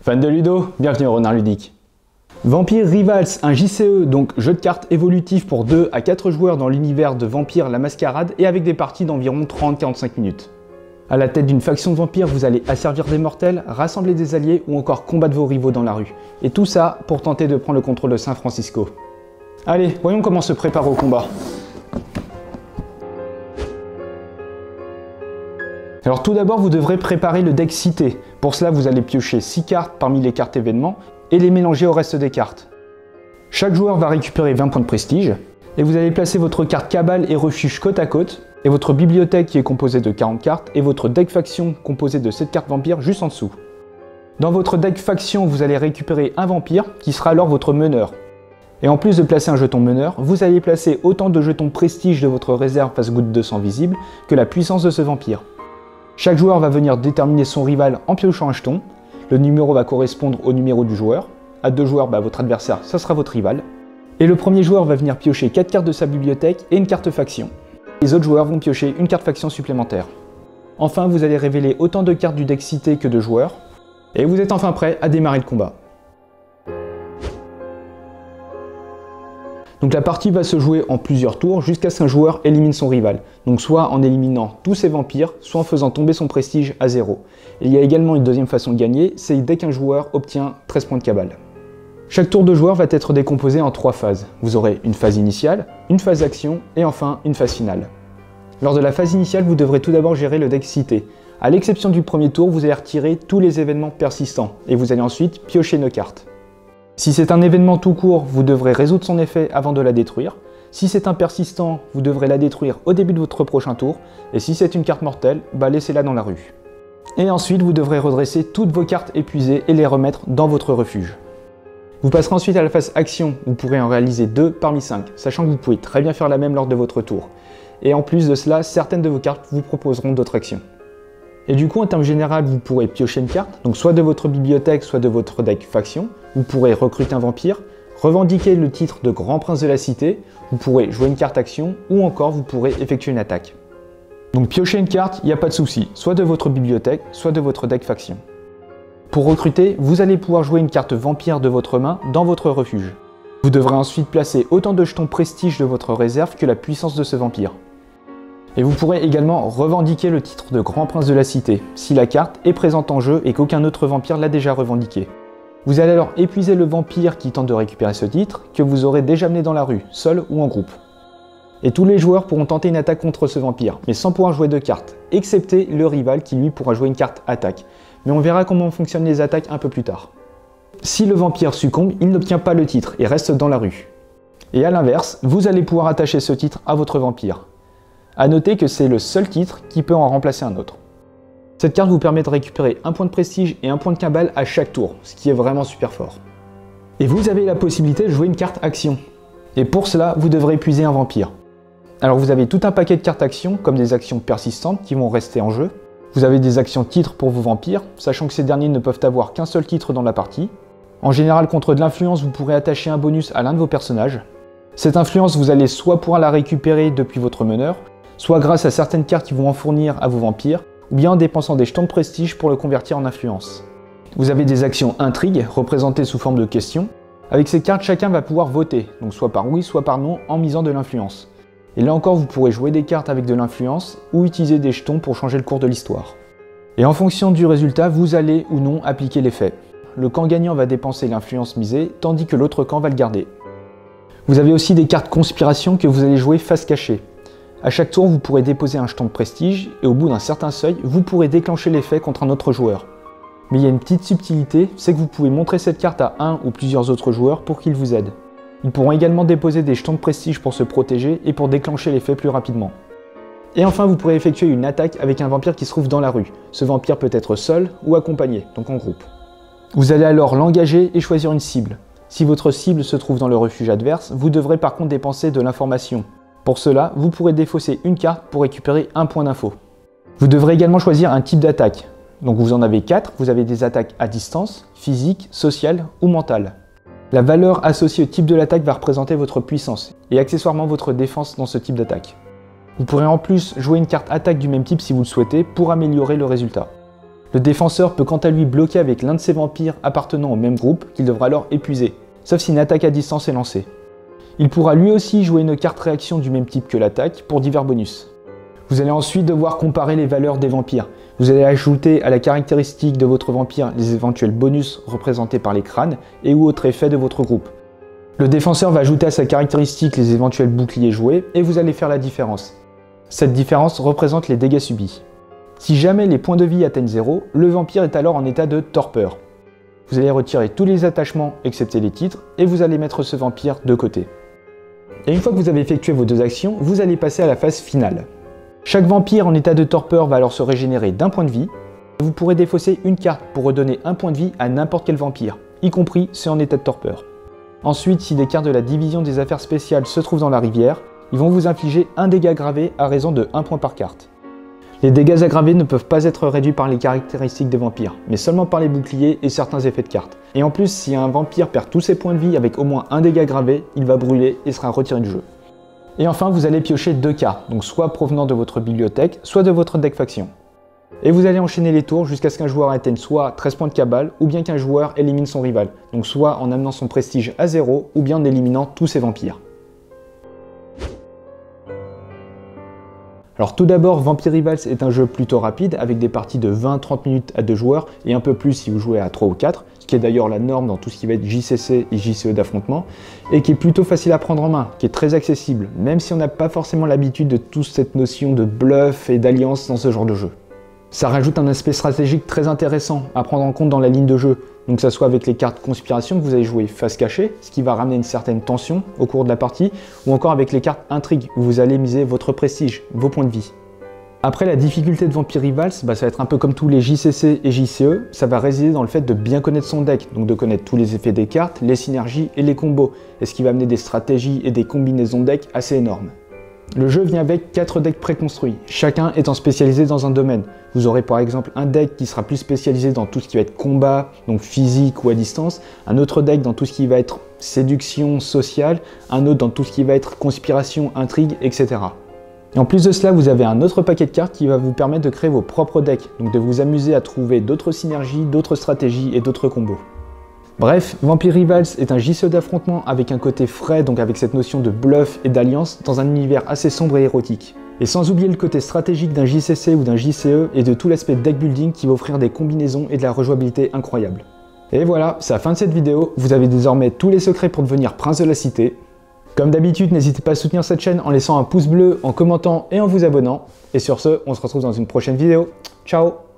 Fan de Ludo, bienvenue au Renard Ludique. Vampire Rivals, un JCE, donc jeu de cartes évolutif pour 2 à 4 joueurs dans l'univers de Vampire la Mascarade et avec des parties d'environ 30-45 minutes. À la tête d'une faction de vampires, vous allez asservir des mortels, rassembler des alliés ou encore combattre vos rivaux dans la rue. Et tout ça pour tenter de prendre le contrôle de San Francisco. Allez, voyons comment se prépare au combat. Alors tout d'abord, vous devrez préparer le deck cité. Pour cela, vous allez piocher 6 cartes parmi les cartes événements et les mélanger au reste des cartes. Chaque joueur va récupérer 20 points de prestige et vous allez placer votre carte cabale et refuge côte à côte et votre bibliothèque qui est composée de 40 cartes et votre deck faction composé de 7 cartes vampires juste en dessous. Dans votre deck faction, vous allez récupérer un vampire qui sera alors votre meneur. Et en plus de placer un jeton meneur, vous allez placer autant de jetons prestige de votre réserve face goutte de sang visible que la puissance de ce vampire. Chaque joueur va venir déterminer son rival en piochant un jeton. Le numéro va correspondre au numéro du joueur. À 2 joueurs, votre adversaire, ça sera votre rival. Et le premier joueur va venir piocher 4 cartes de sa bibliothèque et une carte faction. Les autres joueurs vont piocher une carte faction supplémentaire. Enfin, vous allez révéler autant de cartes du deck cité que de joueurs. Et vous êtes enfin prêt à démarrer le combat. Donc la partie va se jouer en plusieurs tours jusqu'à ce qu'un joueur élimine son rival. Donc soit en éliminant tous ses vampires, soit en faisant tomber son prestige à 0. Et il y a également une deuxième façon de gagner, c'est dès qu'un joueur obtient 13 points de cabale. Chaque tour de joueur va être décomposé en 3 phases. Vous aurez une phase initiale, une phase d'action et enfin une phase finale. Lors de la phase initiale, vous devrez tout d'abord gérer le deck cité. À l'exception du premier tour, vous allez retirer tous les événements persistants et vous allez ensuite piocher nos cartes. Si c'est un événement tout court, vous devrez résoudre son effet avant de la détruire. Si c'est un persistant, vous devrez la détruire au début de votre prochain tour. Et si c'est une carte mortelle, laissez-la dans la rue. Et ensuite, vous devrez redresser toutes vos cartes épuisées et les remettre dans votre refuge. Vous passerez ensuite à la phase action, vous pourrez en réaliser 2 parmi 5, sachant que vous pouvez très bien faire la même lors de votre tour. Et en plus de cela, certaines de vos cartes vous proposeront d'autres actions. Et du coup, en termes général, vous pourrez piocher une carte, donc soit de votre bibliothèque, soit de votre deck faction. Vous pourrez recruter un vampire, revendiquer le titre de Grand Prince de la Cité, vous pourrez jouer une carte action, ou encore vous pourrez effectuer une attaque. Donc piocher une carte, il n'y a pas de souci, soit de votre bibliothèque, soit de votre deck faction. Pour recruter, vous allez pouvoir jouer une carte vampire de votre main dans votre refuge. Vous devrez ensuite placer autant de jetons prestige de votre réserve que la puissance de ce vampire. Et vous pourrez également revendiquer le titre de Grand Prince de la Cité, si la carte est présente en jeu et qu'aucun autre vampire l'a déjà revendiqué. Vous allez alors épuiser le vampire qui tente de récupérer ce titre, que vous aurez déjà mené dans la rue, seul ou en groupe. Et tous les joueurs pourront tenter une attaque contre ce vampire, mais sans pouvoir jouer de cartes, excepté le rival qui lui pourra jouer une carte attaque. Mais on verra comment fonctionnent les attaques un peu plus tard. Si le vampire succombe, il n'obtient pas le titre et reste dans la rue. Et à l'inverse, vous allez pouvoir attacher ce titre à votre vampire. A noter que c'est le seul titre qui peut en remplacer un autre. Cette carte vous permet de récupérer un point de prestige et un point de cabale à chaque tour, ce qui est vraiment super fort. Et vous avez la possibilité de jouer une carte action. Et pour cela, vous devrez épuiser un vampire. Alors vous avez tout un paquet de cartes action, comme des actions persistantes qui vont rester en jeu. Vous avez des actions titres pour vos vampires, sachant que ces derniers ne peuvent avoir qu'un seul titre dans la partie. En général, contre de l'influence, vous pourrez attacher un bonus à l'un de vos personnages. Cette influence, vous allez soit pouvoir la récupérer depuis votre meneur, soit grâce à certaines cartes qui vont en fournir à vos vampires, ou bien en dépensant des jetons de prestige pour le convertir en influence. Vous avez des actions intrigues, représentées sous forme de questions. Avec ces cartes, chacun va pouvoir voter, donc soit par oui, soit par non, en misant de l'influence. Et là encore, vous pourrez jouer des cartes avec de l'influence, ou utiliser des jetons pour changer le cours de l'histoire. Et en fonction du résultat, vous allez ou non appliquer l'effet. Le camp gagnant va dépenser l'influence misée, tandis que l'autre camp va le garder. Vous avez aussi des cartes conspiration que vous allez jouer face cachée. À chaque tour, vous pourrez déposer un jeton de prestige et au bout d'un certain seuil, vous pourrez déclencher l'effet contre un autre joueur. Mais il y a une petite subtilité, c'est que vous pouvez montrer cette carte à un ou plusieurs autres joueurs pour qu'ils vous aident. Ils pourront également déposer des jetons de prestige pour se protéger et pour déclencher l'effet plus rapidement. Et enfin, vous pourrez effectuer une attaque avec un vampire qui se trouve dans la rue. Ce vampire peut être seul ou accompagné, donc en groupe. Vous allez alors l'engager et choisir une cible. Si votre cible se trouve dans le refuge adverse, vous devrez par contre dépenser de l'information. Pour cela, vous pourrez défausser une carte pour récupérer un point d'info. Vous devrez également choisir un type d'attaque. Donc vous en avez 4, vous avez des attaques à distance, physique, sociale ou mentale. La valeur associée au type de l'attaque va représenter votre puissance et accessoirement votre défense dans ce type d'attaque. Vous pourrez en plus jouer une carte attaque du même type si vous le souhaitez pour améliorer le résultat. Le défenseur peut quant à lui bloquer avec l'un de ses vampires appartenant au même groupe qu'il devra alors épuiser, sauf si une attaque à distance est lancée. Il pourra lui aussi jouer une carte réaction du même type que l'attaque pour divers bonus. Vous allez ensuite devoir comparer les valeurs des vampires. Vous allez ajouter à la caractéristique de votre vampire les éventuels bonus représentés par les crânes et ou autres effets de votre groupe. Le défenseur va ajouter à sa caractéristique les éventuels boucliers joués et vous allez faire la différence. Cette différence représente les dégâts subis. Si jamais les points de vie atteignent 0, le vampire est alors en état de torpeur. Vous allez retirer tous les attachements excepté les titres et vous allez mettre ce vampire de côté. Et une fois que vous avez effectué vos deux actions, vous allez passer à la phase finale. Chaque vampire en état de torpeur va alors se régénérer d'un point de vie. Vous pourrez défausser une carte pour redonner un point de vie à n'importe quel vampire, y compris ceux en état de torpeur. Ensuite, si des cartes de la division des affaires spéciales se trouvent dans la rivière, ils vont vous infliger un dégât aggravé à raison de 1 point par carte. Les dégâts aggravés ne peuvent pas être réduits par les caractéristiques des vampires, mais seulement par les boucliers et certains effets de cartes. Et en plus, si un vampire perd tous ses points de vie avec au moins un dégât aggravé, il va brûler et sera retiré du jeu. Et enfin, vous allez piocher 2 cartes, donc soit provenant de votre bibliothèque, soit de votre deck faction. Et vous allez enchaîner les tours jusqu'à ce qu'un joueur atteigne soit 13 points de cabale, ou bien qu'un joueur élimine son rival, donc soit en amenant son prestige à 0, ou bien en éliminant tous ses vampires. Alors tout d'abord, Vampire Rivals est un jeu plutôt rapide, avec des parties de 20-30 minutes à 2 joueurs, et un peu plus si vous jouez à 3 ou 4, ce qui est d'ailleurs la norme dans tout ce qui va être JCC et JCE d'affrontement, et qui est plutôt facile à prendre en main, qui est très accessible, même si on n'a pas forcément l'habitude de toute cette notion de bluff et d'alliance dans ce genre de jeu. Ça rajoute un aspect stratégique très intéressant à prendre en compte dans la ligne de jeu, donc que ça soit avec les cartes conspiration que vous allez jouer face cachée, ce qui va ramener une certaine tension au cours de la partie, ou encore avec les cartes intrigue, où vous allez miser votre prestige, vos points de vie. Après, la difficulté de Vampire Rivals, ça va être un peu comme tous les JCC et JCE, ça va résider dans le fait de bien connaître son deck, donc de connaître tous les effets des cartes, les synergies et les combos, et ce qui va amener des stratégies et des combinaisons de deck assez énormes. Le jeu vient avec 4 decks préconstruits, chacun étant spécialisé dans un domaine. Vous aurez par exemple un deck qui sera plus spécialisé dans tout ce qui va être combat, donc physique ou à distance, un autre deck dans tout ce qui va être séduction sociale, un autre dans tout ce qui va être conspiration, intrigue, etc. Et en plus de cela, vous avez un autre paquet de cartes qui va vous permettre de créer vos propres decks, donc de vous amuser à trouver d'autres synergies, d'autres stratégies et d'autres combos. Bref, Vampire Rivals est un JCE d'affrontement avec un côté frais, donc avec cette notion de bluff et d'alliance, dans un univers assez sombre et érotique. Et sans oublier le côté stratégique d'un JCC ou d'un JCE et de tout l'aspect deck building qui va offrir des combinaisons et de la rejouabilité incroyable. Et voilà, c'est la fin de cette vidéo, vous avez désormais tous les secrets pour devenir prince de la cité. Comme d'habitude, n'hésitez pas à soutenir cette chaîne en laissant un pouce bleu, en commentant et en vous abonnant. Et sur ce, on se retrouve dans une prochaine vidéo. Ciao!